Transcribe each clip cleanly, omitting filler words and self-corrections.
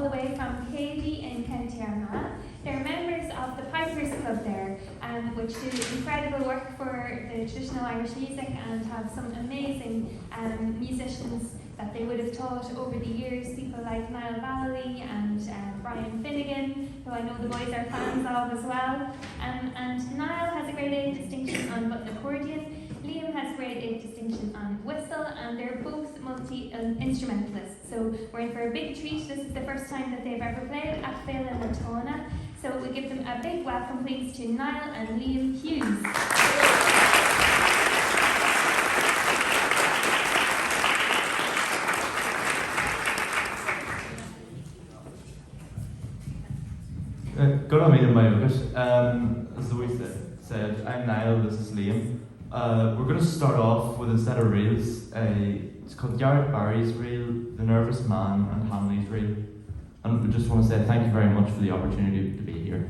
the way from Cady in County Armagh. They're members of the Pipers Club there, which do incredible work for the traditional Irish music and have some amazing musicians that they would have taught over the years, people like Niall Valley and Brian Finnegan, who I know the boys are fans of as well. And Niall has a grade A distinction on button accordion, Liam has grade A distinction on whistle, and they're both multi-instrumentalists. So we're in for a big treat. This is the first time that they've ever played at Féile na Tóna. So we give them a big welcome, please, to Niall and Liam Hughes. Good on me in my English. As Zoe said, I'm Niall, this is Liam. We're going to start off with a set of reels. It's called Garrett Barry's reel, The Nervous Man, and Hanley's reel. And we just want to say thank you very much for the opportunity to be here.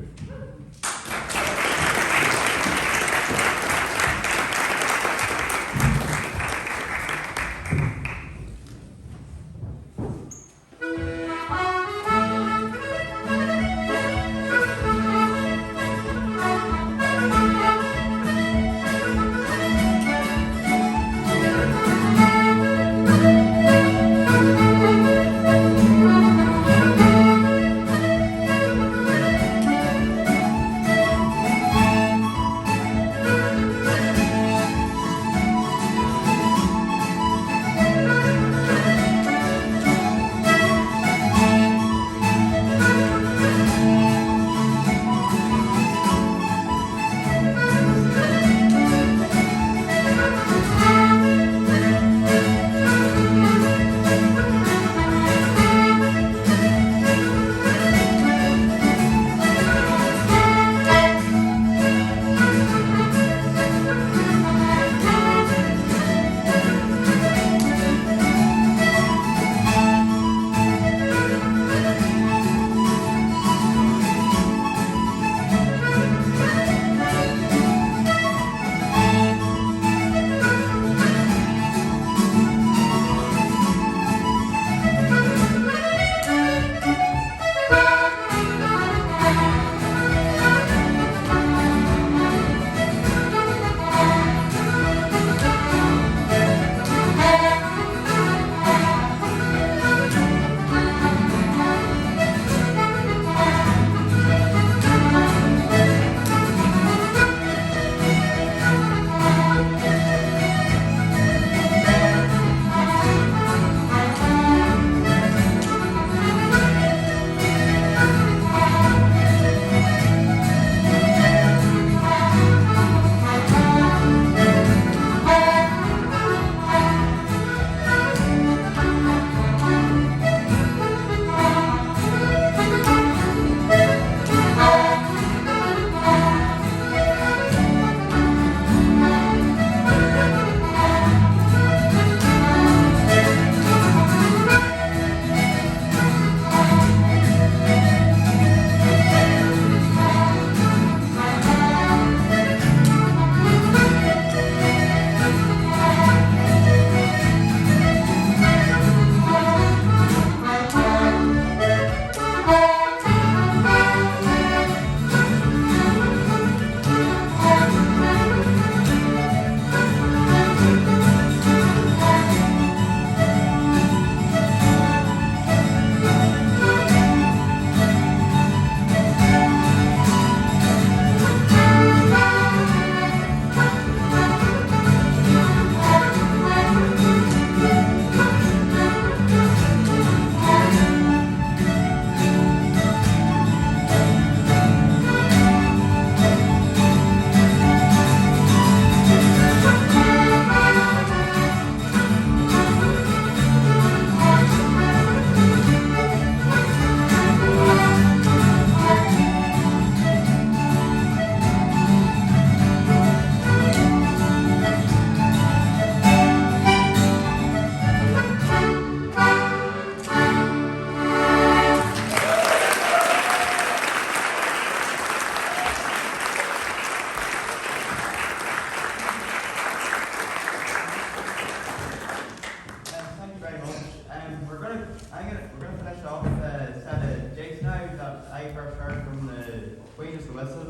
the whistle,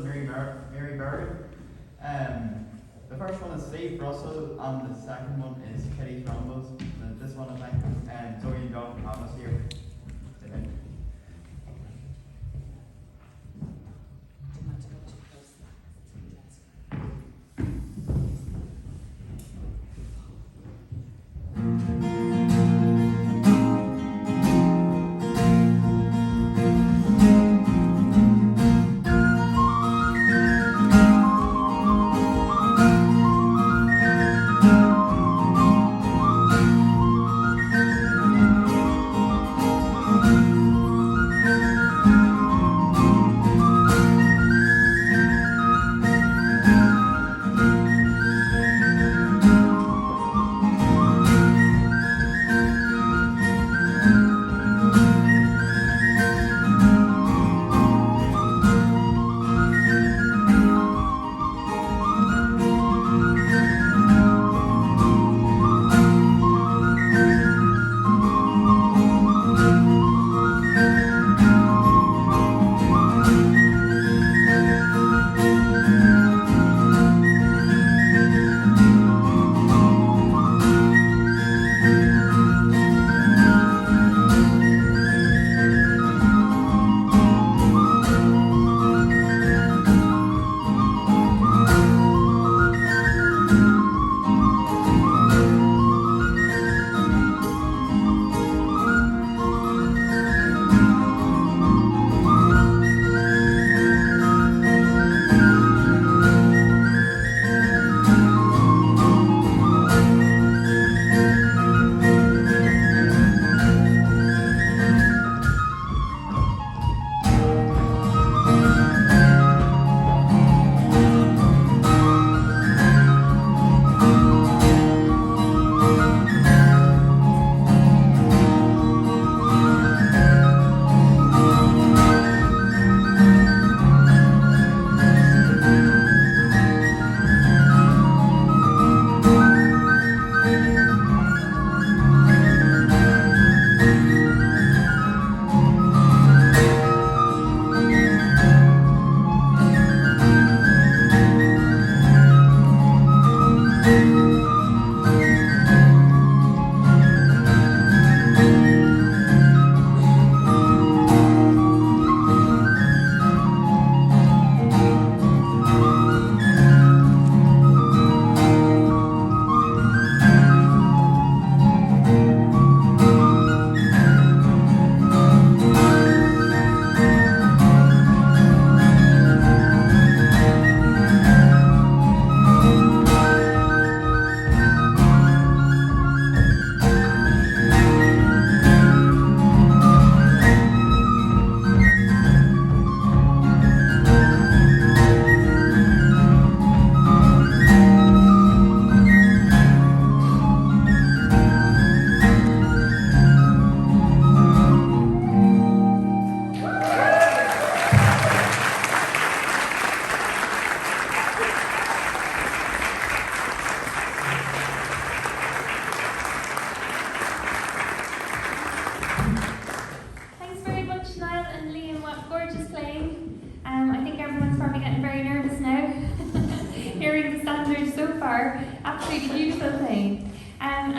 Mary Bergen. The first one is Steve Russell, and the second one is Kitty Thrombos. This one I think Zoe